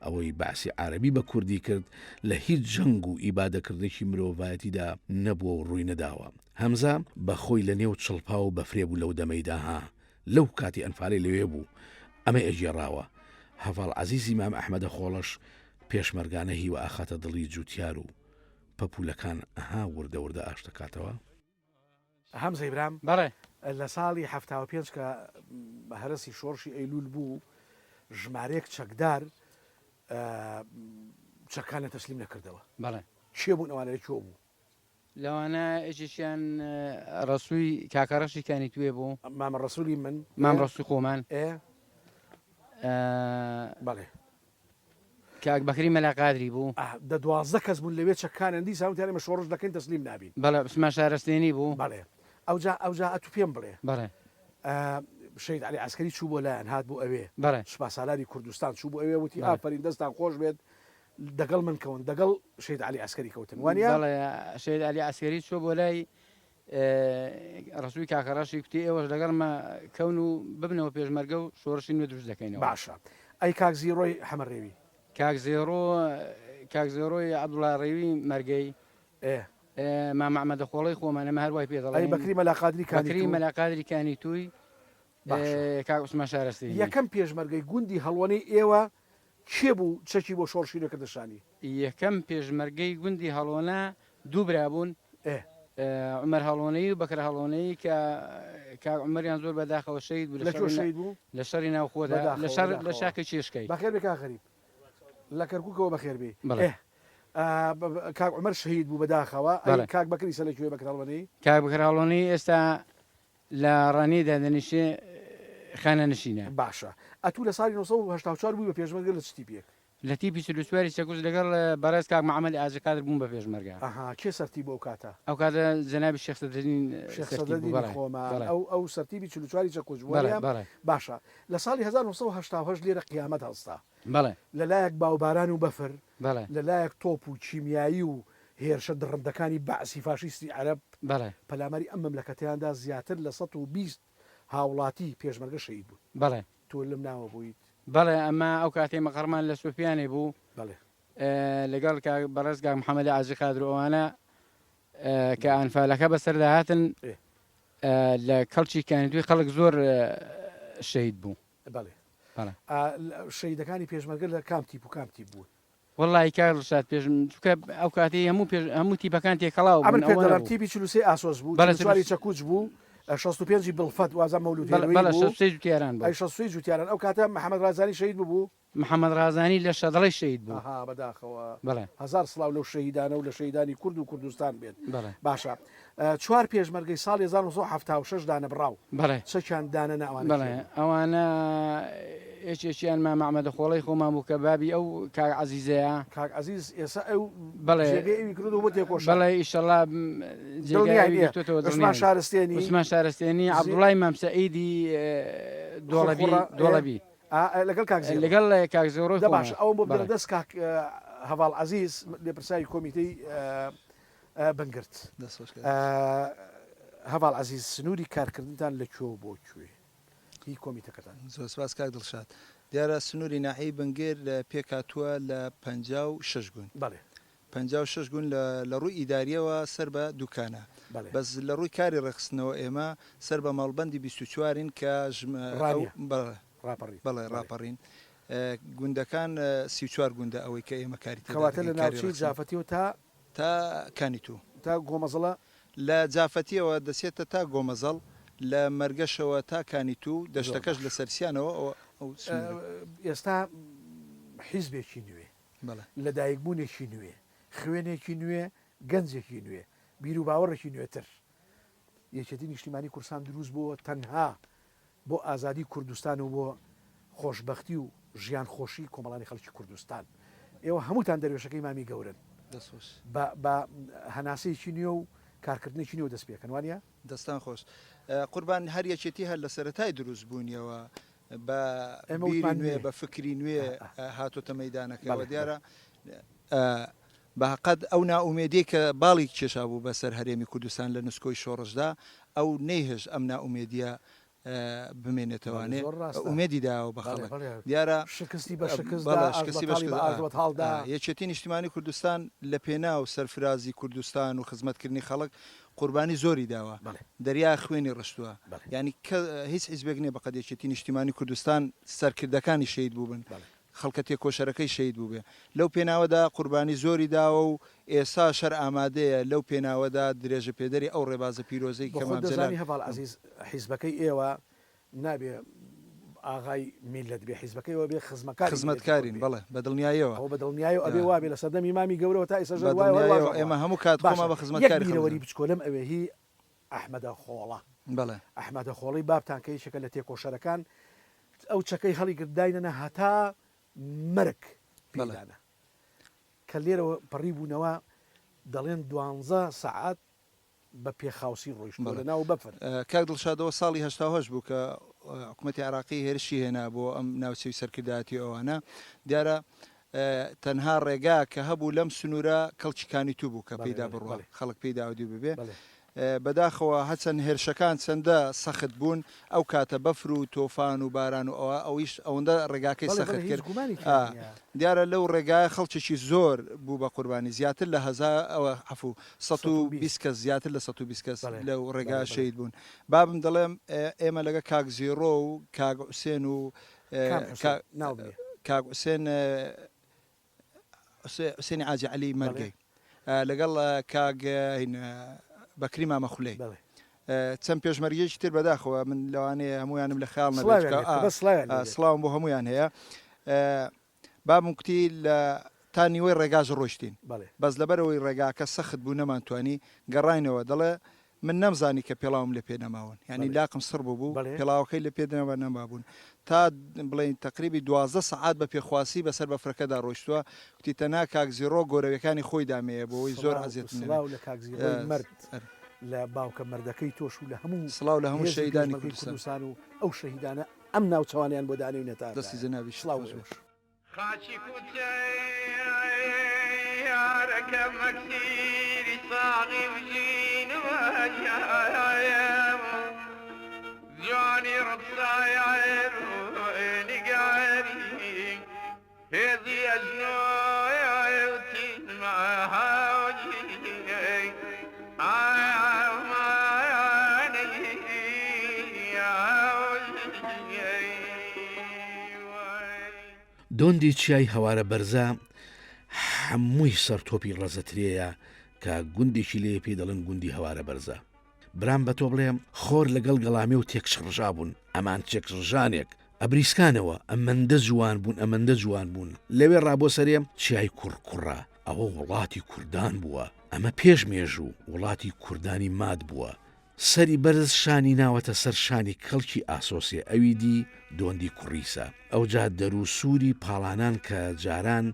ئەوەی بەعسی عەرەبی بە کوردی کرد لە هیچ جەنگ و ئیبادەکردێکی مرۆڤایەتیدا نەبووە و ڕووی نەداوە هەمزە بەخۆی لە نێو چڵپا و بەفرێ بوو لەو دەمەیداها لەو کاتی ئەنفالەی لەوێ بوو ئەمە ئەژێڕاوە هەڤاڵ عەزیزی مام ئەحمەدە خۆڵەش پێشمەرگانە هیوە ئاخاتە دڵی جوتیار و پەپولەکان ئەها وردە وردە ئاشتەکاتەوە هەمزە ئیبرام بەڵێ لە ساڵی 75 کە بە هەرسی شۆڕشی ئەیلول بوو ژمارەیەک چەکدار چەکانە تەسلیم نەکردەوە بەڵێ چێ بوون ئەوانە لەکوێ بوو لەوانە ئێجیشیان ڕسووی کاکەڕەشی کانیتوێ بوو مامە ڕسوولی من مام ڕسووی خۆمان بەڵێ کاک بەکری مەلاقادری بوو دە 12 کەس بوون لەوێ چەکانن دی ساوتیانمە شۆڕش دەکەین تەسلیم نابین بەڵێ عوسمان شارستێنی بوو بەڵێ ئەوجا ئەتو پێم بڵێ بەڵێ شەید علی عسکەری چوو بۆ لایەن هات بۆ ئەوێ بەڵێ سوپاسالاری کوردستان چوو بۆ ئەوێ وتی ئافرین دەستان خۆش بێت دەگەڵ من کەون دەگەڵ شەید علی عسکەری کەوتن وانە بەڵێ شەید علی عسکەری چوو بۆ لای ڕسووی کاکەڕەشی کوتی ئێوەش لەگەڵمە کەون و ببنەوە پێشمەرگە و شۆڕشی نوێ دروست دەکەینەوە باشە ئەی کاک زیڕۆی حەمەڕێوی کاک زێڕۆی عەبدوڵای ڕێوی مەرگەی مام ئەحمەدە خۆڵەی خۆمانەمە هەروای پێ دەڵێن ئەی بەکری مەلاقادری بەکری مەلاقادری کانیتووی کاک عوسمان شارستێنی یەکەم پێشمەرگەی گوندی هەڵوەنەی ئێوە کێ بوو چەکی بۆ شۆڕشی نوێکردشانی یەکەم پێشمەرگەی گوندی هەڵۆنە دوو برابوون عمەر هەڵۆنەی و بەکرە هەڵۆنەی کە کاک عومەریان زۆر بەداخەوە شەید بوو لەکوێ شەید بوو لە شەڕی ناوخۆدا لە شاکە چێشکەی بەخێر بێ کاک غەریب لە کەرکووکەوە بەخێر بێ کاک عومەر شەهید بوو بەداخەوە کاک بەکری سە لەکوێ بەکرە هەڵوەنەی کاک بەکرە هەڵۆنەی ئێستا لە ڕانیدا دەنیشێ خانە نشینە باشە ئەتوو لە ساڵی 1984 بووی بە پێشمەرگە لە چتی پێک لە تیپی سواری چەکوس لەگەڵ بەڕێز کاک محەممەد ئازقادر بوون بە پێشمەرگە کێ سەرتی بۆ کاتە ئەو کاتە جەنابی شێخ سەدرین خۆمان ئەو سەرتیبی 44 چەکوچ باشە لە ساڵی 1970 لێرە قیامەت هەستا بەڵێ لەلایەک باوباران و بەفر بەڵێ لەلایەک تۆپ و چیمیایی و هێرشە دڕندەکانی بەعسی فاشیستی عەرەب بەڵێ پەلاماری ئەم مەملەکەتیاندا زیاتر لە 120 هاوڵاتی پێشمەرگە شەهید بوون بەڵێ تۆ لەم ناوە بوویت بەڵێ ئەمە ئەو کاتێ مەقەڕمان لە سوپیانێ بوو بەڵێ لەگەڵ بەڕێز کاک محەممەد ئازقادر ئەوانە کە ئەنفالەکە بەسەردا هاتن لە کەڵکی کانیتووی خەڵک زۆر شەهید بوو بەڵێ شەیدەکانی پێشمەرگە لە کام تیپ و کام تیپ بوون وڵی کار شاد پێش ئەو کاتی هەموو تیپەکان تێکەڵاو تیپی 43 ئاسۆس بوو بەڵێ چەکوچ بوو 65 بڵفەت وازە مەولود جوتیاران ئەی 60 جوتیاران ئەو کاتە محەممەد ڕازانی شەید ببوو محەممەد ڕازانی لە شەدڵی شەید بوو بەداخەوە بڵێ هزار سڵاو لەو شەهیدانە و لە شەیدانی کورد و کوردستان بێت بڵێ باشە چوار پێشمەرگەی ساڵ 1976 دانە بڕاو بڵێ چەکیان دانە ناوان بڵێ ئەوانە هێچێکیان ما محەممەدە خۆڵی خۆمان بوو کە بابی ئەو کاک عەزیزەیە کاک عەزیز ئێستا ئەو بڵێ کرد بۆ تێکۆش بڵێ ئیشەڵا عوسمان شارستێنی عوسمان شارستێنی عەبدوڵای مەمسەعیدی دۆڵەبی لەگەڵ کاک لەگەڵ کاک زۆرۆ باش ئەو بۆ دەست کاک هەواڵ عەزیز لێپرسایی کۆمیتەی بنگرت هەواڵ عەزیز سنووری کارکردنتان لەکوێ بۆ کوێ هی کۆمیتەکەتان زۆر سپاس کاک دڵشاد دیارە سنووری ناحیەی بنگێر لە پێکاتووە لە 56 گوون 56 گوون لە ڕووی ئیداریەوە سەر بە دوکانە بەس لە ڕووی کاری ڕخستنەوە ئێمە سەر بە ماڵبەندی 24 کە بەڵێ ڕاپەڕین گوندەکان 34 گوندە ئەوەی کە ئێمە کاری کەواتە لە ناوچەی جافەتیەوە تا کانیتوو تا گۆمەزڵە لە جافەتیەوە دەسێتە تا گۆمەزەڵ لە مەرگەشەوە تا کانیتوو دەشتەکەش لە سەرسیانەوە ئێستا حیزبێکی نوێ لە دایکبوونێکی نوێ خوێنێکی نوێ گەنجێکی نوێ بیر و باوەڕێکی نوێتر یەکێتی نیشتیمانی کوردستان دروست بووە تەنها بۆ ئازادی کوردستان و بۆ خۆشببختی و ژیان خۆشی کۆمەڵانی خەڵکی کوردستان ئێوە هەمووتان دەروێشەکەی مامی گەورن بە هەناسەیەکی نوێ و کارکردنێکی نوێ دەست پێکەن وانە دەستان خۆش قوربان هەر یەکێتی هەر لە سەرەتای دروست بوونیەوە بە نوێ بە فکری نوێ هاتۆتە مەیدانەکەەوە دیارە بەقەت ئەو ناومێدی کە باڵی کێشا بوو بەسەر هەرێمی کوردستان لە نسکۆی شۆڕشدا ئەو نەیهێش ئەم ناومێدیە بمێنێتەوانێ ئومێدی داوە بە خەڵک دیارە شکستی بە یەکێتی نیشتیمانی کوردستان لە پێنا و سەرفرازی کوردستان و خزمەتکردنی خەڵک قوربانی زۆری داوە دەریا خوێنی ڕشتووە ینی هیچ حیزبێک نییە بەقەت یەکێتی نیشتیمانی کوردستان سەرکردەکانی شەید بووبن خەڵکە تێکۆشەرەکەی شەید بووبێ لەو پێناوەدا قوربانی زۆری داوە و ئێستا شەر ئامادەیە لەو پێناوەدا درێژە پێدەری ئەو ڕێبازە پیرۆزەی کەمانجلانی هەواڵ عەزیز حیزبەکەی ئێوە نابێ ئاغای میلەت بێ حیزبەکەیەوە بێ خزمەتکارین بەڵێ بەدڵنیایەوە ئەو بەدڵنیایە ئەبێ وابێ لە سەردەمی مامی گەورەوە تا ئێستا ئێمە هەموو کات خۆمە بە خزمەتکاریەوەری بچکۆلم ئەوێ هی ئەحمەدە خۆڵە بەڵێ ئەحمەدە خۆڵی بابتان کە یەکێکە لە تێکۆشەرەکان ئەو چەکەی هەڵی گرداینەنە هەتا مرگ پێدانە کە لێرەوە پەڕی بوونەوە دەڵێن 12 سەعات بە پێخاوسی ڕۆیشتۆ لە ناو بەفر کاک دڵشادەوە ساڵی 1970 بوو کە حکوومەتی عراقی هێرشی هێنا بۆ ئەم ناوچەی سەرکردایەتی ئەوانە دیارە تەنها ڕێگا کە هەبوو لەم سنوورە کەڵکیکانی تو بوو کە پێدا بڕوە خەڵک پێداودی ببێ بەداخەوە هەچەند هێرشەکان چەندە سەخت بوون ئەو کاتە بەفر و تۆفان و باران و ئەویش ئەوەندە ڕێگاکەی سەخت کرد دیارە لەو ڕێگای خەڵکێکی زۆر بوو بە قوربانی زیاتر لە 120 کەس زیاتر لە 120 کەس لەو ڕێگا شەید بوون بابم دەڵێم ئێمە لەگە کاک زیێڕۆ و کاک حوسێن و کاک حوسێنی عاجی عەلی مەرگەی لەگەڵ کاک بەکری مامەخولەی چەند پێشمەرگەیەکی تر بەداخەوە من لەوانەیە هەمویانم لە خەیاڵ نەبێت سڵاوم بۆ هەمویان هەیە بابم کوتی لە تا نیوەی ڕێگاژ ڕۆشتین بەس لەبەرەوەی ڕێگاکە سەخت بوو نەمانتوانی گەڕاینەوە دەڵێ من نەمزانی کە پێڵاوم لە پێ نەماون ینی لاقم سڕ بوو پێڵاوەکەی لە پێدەنەوە نەمابوون تا بڵین تقریبی 12 سەعات بە پێخواسی بەسەر بەفرەکەدا ڕۆیشتووە کوتی تەنا کاک زیێڕۆ گۆرەویەکانی خۆی دامەیە بۆەوەی زۆر عەزیێت مرد لە باوکە مردەکەی تۆش و لە هەموو سڵاو لە هەموو شەیدانی کوردستان و ئەو شەهیدانە ئەم ناوچەوانیان بۆ دانێنێتە دەستی جەنابی سڵاو خاچی یارەکە مەکسیری ساغی وژینەوە جوانی ڕبسایە نیگاری هێزی ئەژنۆیەتی مەهاوی دۆندی چیای هەوارە بەرزە هەمووی سەرتۆپی ڕەزەترەیە کە گوندێکی لێ پێ دەڵێن گوندی هەوارە بەرزە برام بە تۆ بڵێم خۆر لەگەڵ گەڵامێ و تێکشڕژا بوون ئەمان تێکڕژانێک ئەبریسکانەوە ئەمەندە جوان بوون ئەمەندە جوان بوون لەوێ ڕابۆ سەرێم چیای کوڕکوڕە ئەوە وڵاتی کوردان بووە ئەمە پێش مێژوو وڵاتی کوردانی ماد بووە سەری بەرز شانی ناوەتە سەر شانی کەڵکی ئاسۆسێ ئەوی دی دۆندی کوڕیسە ئەو جا دەرو سووری پاڵانان کە جاران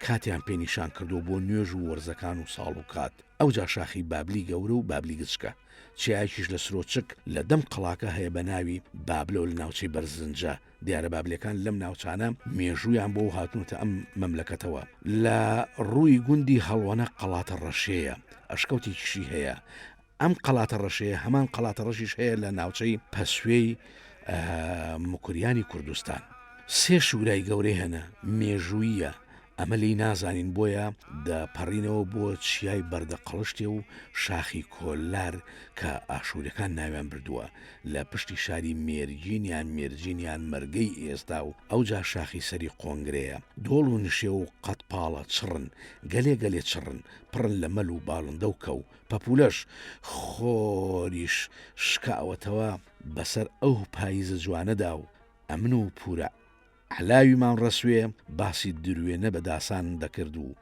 کاتیان پێنیشان کردو بۆ نوێژ و وەرزەکان و ساڵ و کات ئەو جا شاخی بابلی گەورە و بابلی گچکە چیایکیش لە سرۆچک لە دەم قەڵاکە هەیە بە ناوی بابلۆ لە ناوچەی بەرزنجە دیارە بابلەکان لەم ناوچانە مێژوویان بۆ هاتوونتە ئەم مەملەکەتەوە لە ڕووی گوندی هەڵوەنە قەڵاتە ڕەشەیە ئەشکەوتێکیشی هەیە ئەم قەڵاتە ڕەشەیە هەمان قەڵاتە ڕەشیش هەیە لە ناوچەی پەسوێی مکوریانی کوردستان سێ شوورای گەورەی هەنە مێژوویە ئەمە لی نازانین بۆیە دەپەڕینەوە بۆ چیای بەردە قەڵشتێ و شاخی کۆلار کە ئاشوورەکان ناویان بردووە لە پشتی شاری مێرجینیان مەرگەی ئێستا و ئەو جا شاخی سەری قۆنگرەیە دۆڵ و نشێ و قەتپاڵە چڕن گەلێ چڕن پڕن لە مەل و باڵندە و کەو پەپولەش خۆریش شکاوەتەوە بەسەر ئەو پاییزە جوانەدا و ئەمن و پورە علاویمان ڕەسوێ باسی دروێنە بە داسان دەکرد و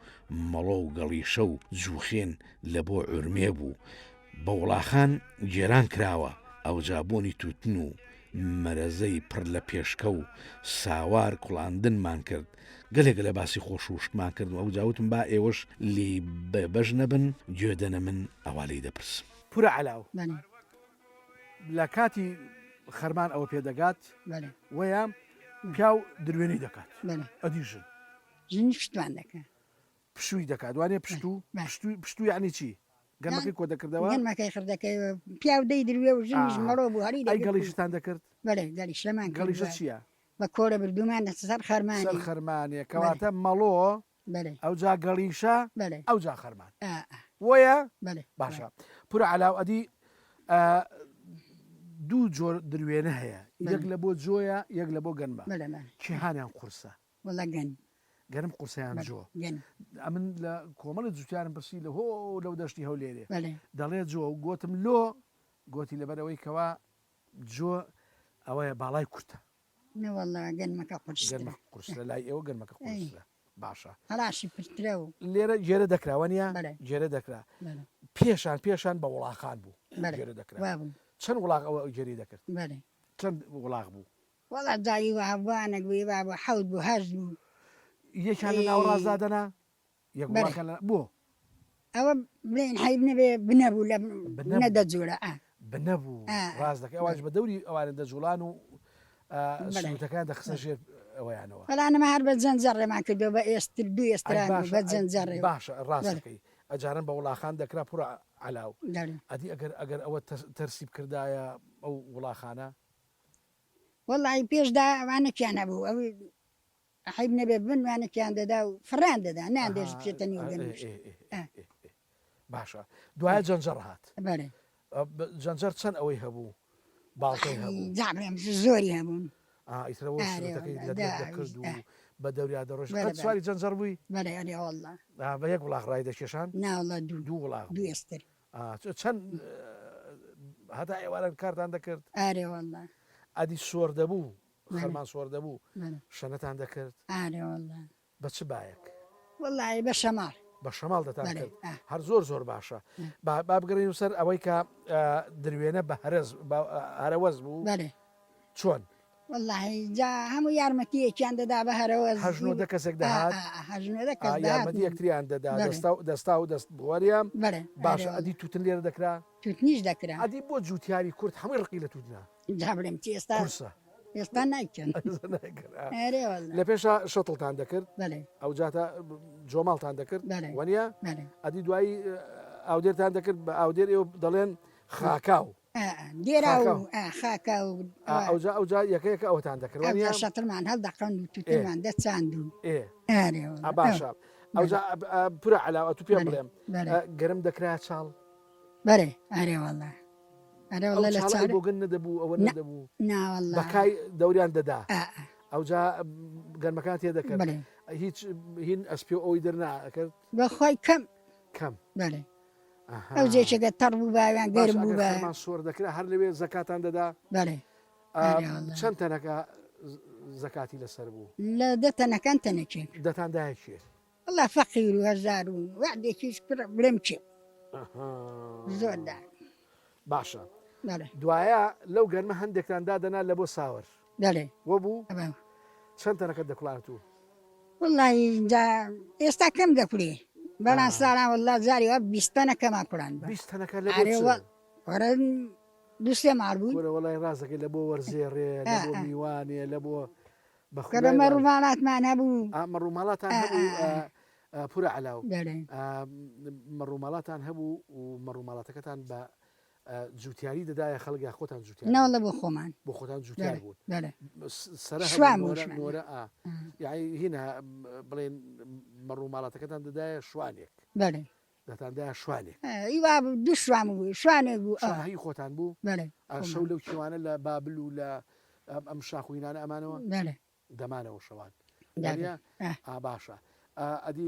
مەڵۆ و گەڵیشە و جوخێن لە بۆ عورمێ بوو بە وڵاخان گێران کراوە ئەو جابۆنی توتن و مەرەزەی پڕ لە پێشکە و ساوار کوڵاندنمان کرد گەلێک لە باسی خۆشوشتمان کرد و ئەو جاوتم با ئێوەش لی بەش نەبن گوێدەنە من ئەوالەی دەپرس پورە علاو لە کاتی خەرمان ئەوە پێدەگات وەیە پیاو دروێنەی دەکات ئەدیژن ژنی پشتوان دەکات پشووی دەکات دوانێ پشتو یعنی چی گەنمەکەی کۆ دەکردەوە گەنمەکەی خردەکەی پیاو دەی دروێ و ژنیش مەڕۆ بوو هەری ئەی گەڵیشتان دەکرد گەلیشەمان گەلیشە چییە بە کۆرە بردومان سەر خەرمانی خەرمانێ کەواتە مەڵۆ ئەو جا گەڵیشە ئەو جا خەرمان وەیە باشە پورە علاو ئەدی دوو جۆر دروێنە هەیە یەک لە بۆ جۆیە یەک لە بۆ گەنمە کێهانیان قورسە گەرم قورسیان جۆ ئەمن لە کۆمەڵی جوتیانم پرسی لە هۆ لەو دەشتی هەولێرێ دەڵێ جۆ و گوتم لۆ گوتی لەبەرەوەی کەوا جۆ ئەوەیە باڵای کورتە گەنمەکە قورسە لای ئێوە گەنمەکە قورسە باشە هەڵاشی پرترە و لێرە گێرە دەکراوە نیە گێرە دەکرا پێشان بە وڵاخان بوو گێرە دەکرا چەند وڵاق ئەوە گێری دەکرد چەند وڵاق بوو وەڵا جایی وهوانە گوێ بابە حەوت بوو هەشت بوو یەکیان لە ناو ڕازدادەنا یەک بۆ ئەوە بڵێن حەیب نەبێ بنەبوو لە نەدەجوورە بنەبوو ڕاز دەکەی ئەوانش بە دەوری ئەوانە دەجوڵان و سوتەکان دەخسە ژێر ئەوەیانەوە بەڵانەمە هەر بە جەنجەڕێمان کردو بە ئێستر دوو ئێستران بە جەنجەڕێ باشە ڕاستەکەی ئەجارن بە وڵاخان دەکرا پڕ علاو ئەدی ئەگەر ئەوە تەرسیب کردایە ئەو وڵاخانە وەڵی پێشدا ئەوانەکیان هەبوو ئەوی حیب نەبێ بنوانەکیان دەدا و فڕان دەدا ناندێژ بچێتە نیوگەن باشە دوایە جەنجەڕ هات جەنجەر چەند ئەوەی هەبوو باڵقەی هەبوو جابرێم زۆری هەبوون ئیترەوە دەکرد و بە دەوریا دەڕۆژ سواری جەنجەر بووی بە یەک وڵاق ڕای دەکێشان ناوڵە دوو وڵاق دوو ئێستر چەند هەتا ئێواران کارتان دەکرد ئارێوەڵە ئەدی سۆر دەبوو خەرمان سۆر دەبوو شەنەتان دەکرد ئارێوەڵە بە چ بایەک وەڵی بە شەماڵ بە شەماڵ دەتان کرد هەر زۆر باشە با بگەڕین سەر ئەوەی کە دروێنە بە هەرەوەز بوو چۆن والله جا هەموو یارمەتیەکیان دەدا بە هەرەوەز هەژنۆدە کەسێک دەهات یارمەتی یەکتریان دەدا دەستا و دەست بوەریان باشە ئەدی توتن لێرە دەکرا توتنیش دەکرا ئەدی بۆ جوتیاری کورد هەمووی ڕقی لە توتنا جابرم چی ئێستا نایکەن لە پێشە شەتڵتان دەکرد ئەو جاتە جۆماڵتان دەکرد وەنیە ئەدی دوایی ئاودێرتان دەکرد بە ئاودێر ئێوە دەڵێن خاکاو دێرا خاکە ئەوجا یەکەیەکە ئەوتان دەکرد شەترمان هەڵدەقەن و توتمان دەچاند و باشە ئەوجا پورە علاوە تو پێ بڵێم گەرم دەکرا چاڵ بەرێ ئارێوەڵە بۆ گەن نەدەبوو ئەوە نەدەبوو بەکای دەوریان دەدا ئەوجا گەرمەکان تێ دەکرد هیچ هین ئەسپی ئەوی دەرناکرد بەخوای کەم کەم بەێ ئەو جێچەکە تەڕ بوو باویان گەرم بوو بە سۆر دەکرا هەر لەوێ زەکاتان دەدا بەڵێ چەند تەنەکە زەکاتی لەسەر بوو لە دەتەنەکان تەنەکێک دەتاندایەکێ والله فەقیر و هەزار و وعدێکیش برم چێ زۆردا باشە بەڵێ دوایە لەو گەرمە هەندێکتان دادەنا لە بۆ ساوەر بەڵێ وە بوو ئەبە چەند تەنەکە دەکوڵات و والله ئێستا کەم دەکورێ بەڵام ساڵان والله جاری وە 20 تەنە کەما کوڕان بە 20 تەنەکە لە وەرە دوسێ ماڵ بوو وەڵای ڕاستەکەی لە بۆ وەرزێڕێ لە بۆ میوانێ لە بۆ کەرەمە ڕووماڵاتمان هەبوو مەڕووماڵاتان هەبوو پورە علاو بەڵێ مەڕووماڵاتان هەبوو و مەڕووماڵاتەکەتان بە جوتیاری دەدایە خەڵگا خۆتان جوتیار ناوەڵە بۆ خۆمان بۆ خۆتان جوتیار بوون شوام نۆرە یعنی هینە بڵێن مەڕووماڵاتەکەتان دەدایە شوانێک بەڵێ دەتاندایە شوانێک ئیوا دوو شوام بوو شوانێک بوو هی خۆتان بوو بەڵێ شەو لەو کیوانە لە بابل و لە ئەم شاخوینانە ئەمانەوە بەڵێ دەمانەوە شەوان باشە ئەدی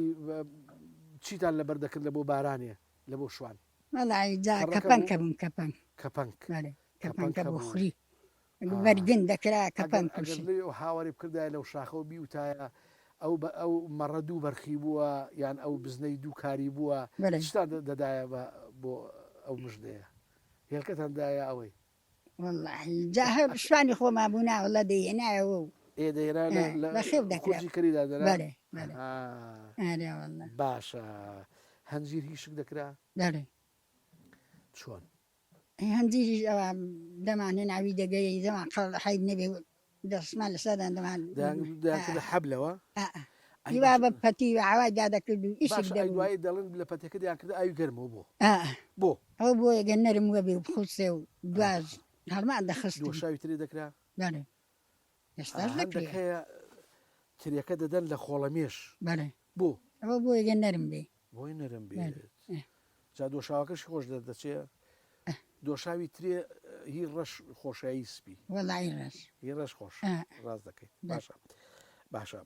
چیتان لەبەر دەکرد لە بۆ بارانێ لە بۆ شوان وەڵی جا کەپەنکە بوون کەپەنگ کەپەنکە بۆ خوری بەرگن دەکرا کەپەن هاواری بکردای لەو شاخەوە بیوتایە ئەو مەڕە دوو بەرخی بووە یان ئەو بزنەی دوو کاری بووە شتا دەدایە بۆ ئەو مژدەیە هێلکەتان دایە ئەوەی والله جا هەر شوانی خۆما بوونا وڵە دەیێنایەوە و بە خێو دەکراجی کەریدا بەڵێ باشە هەنجیر هیشک دەکرا بەڵێ چۆن هەنجیری ئەوە دەمانێ ناوی دەگەی دەمان حیب نەبێ دەستمان لەسەردان دەمان حەبلەوە هیوا بە پەتی ئاوای دادەکرد و ئیش دوایی دەڵێن لە پەتەکە دیان کرد ئاوی گەرمەوە بۆ ئەو بۆ ئەگە نەرم وە بێ بخوتێ و دواز هەڵمان دەخست شاوی تری دەکرا بەڵێ ئێستاش هەیە تریەکە دەدەن لە خۆڵەمێش بەڵێ بۆ ئەوە بۆ ئەگە نەرم بێ بۆی نەرم بێت جا دۆشاوەکەش خۆش دەچێت دۆشاوی ترێ هی ڕەش خۆشایی سپی وەڵی ڕەش هی ڕەش خۆش ڕاست دەکەیت باشە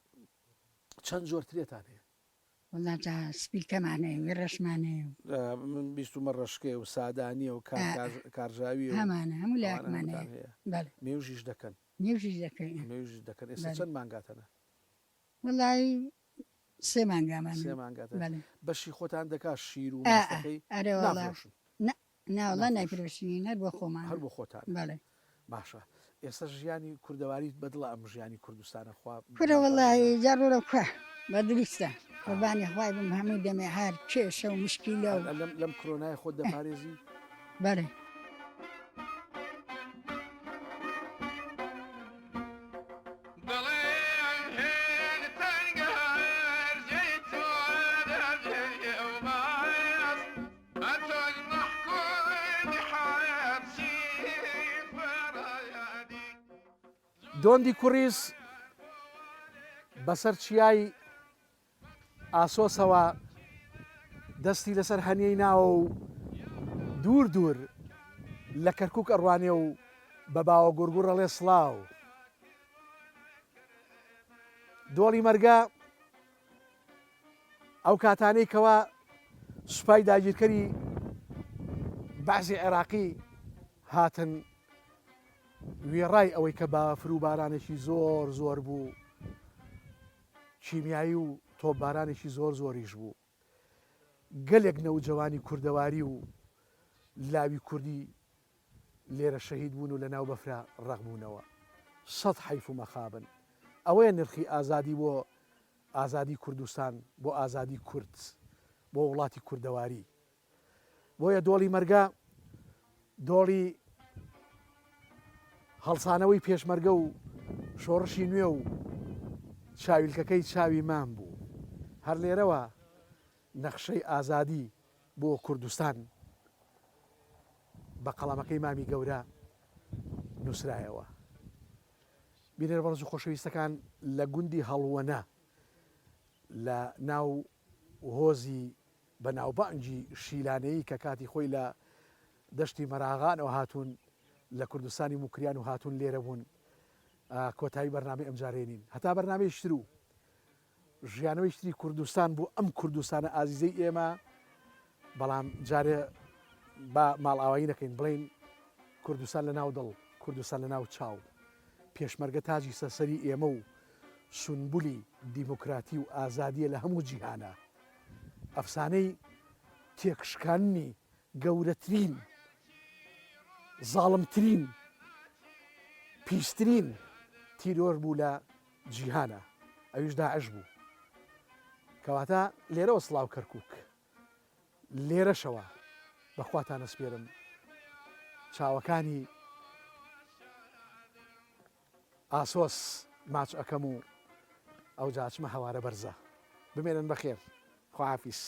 چەند زۆر ترێتان هەیە وەڵا جا سپیکەمانەیە وێ ڕەشمانەیە بیستمە ڕەشکێ و سادانیە و کارژاوی هەمانە هەموو لاکمانەیە بەڵێ مێوژیش دەکەن نێوژیش دەکەین مێوژیش دەکەن ئێستا چەند مانگاتەنە وەڵی سێ مانگامان سێ مانگاتە بەشی خۆتان دەکات شیر و نافرۆشن ناوڵە نایفرۆشین هەر بۆ خۆمان هەر بۆ خۆتان بەڵێ باشە ئێستا ژیانی کوردەواریت بەدڵە ئەم ژیانی کوردستانە خوا کورە وەڵی جارۆرە کوێ بە دروستە قوربانی خوای بم هەموو دەمێ هەر کێشە و مشکیلە و لەم کۆرۆنای خۆت دەپارێزی بەڵێ دۆندی کوڕیس بەسەر چیای ئاسۆسەوە دەستی لەسەر هەنیەی ناوە و دوور دوور لە کەرکک ئەڕوانێ و بە باوە گورگوڕەڵێ سڵاو دۆڵی مەرگە ئەو کاتانەی کەوا سوپای داگیرکەری بەعزی عێراقی هاتن وێڕای ئەوەی کە بافر و بارانێکی زۆر زۆر بوو کیمیایی و تۆپ بارانێکی زۆر زۆریش بوو گەلێک نەوجەوانی کوردەواری و لاوی کوردی لێرە شەهید بوون و لە ناو بەفرا ڕەغبوونەوە 100 حیف و مەخابن ئەوەیە نرخی ئازادی بۆ ئازادی کوردستان بۆ ئازادی کورد بۆ وڵاتی کوردەواری بۆیە دۆڵی مەرگە دۆڵی هەڵسانەوەی پێشمەرگە و شۆڕشی نوێ و چاویلکەکەی چاوی مام بوو هەر لێرەوە نەخشەی ئازادی بۆ کوردستان بە قەڵەمەکەی مامی گەورە نووسرایەوە بینێر بەڕز و خۆشەویستەکان لە گوندی هەڵوەنە لە ناو هۆزی بە ناوبانگی شیلانەیی کە کاتی خۆی لە دەشتی مەراغانەوە هاتوون لە کوردستانی موکریان و هاتوون لێرە بوون کۆتایی بەرنامەی ئەمجارێنین هەتا بەرنامەی شتر و ژیانەوەی شتری کوردستان بۆ ئەم کوردستانە ئازیزەی ئێمە بەڵام جارێ با ماڵ ئاوایی نەکەین بڵین کوردستان لە ناو دڵ کوردستان لە ناو چاو پێشمەرگە تاجی سەسەری ئێمە و سونبولی دیموکراتی و ئازادیە لە هەموو جیهانە ئەفسانەی تێکشکاندنی گەورەترین زاڵمترین پیسترین تیرۆر بوو لە جیهانە ئەویش داعش بوو کەواتە لێرەوە سڵاو کەرکووک لێرەشەوە بەخواتان ئەسپێرم چاوەکانی ئاسۆس ماچ ئەەکەم و ئەو جاچمە هەوارە بەرزە بمێنن بەخێر خواحافیز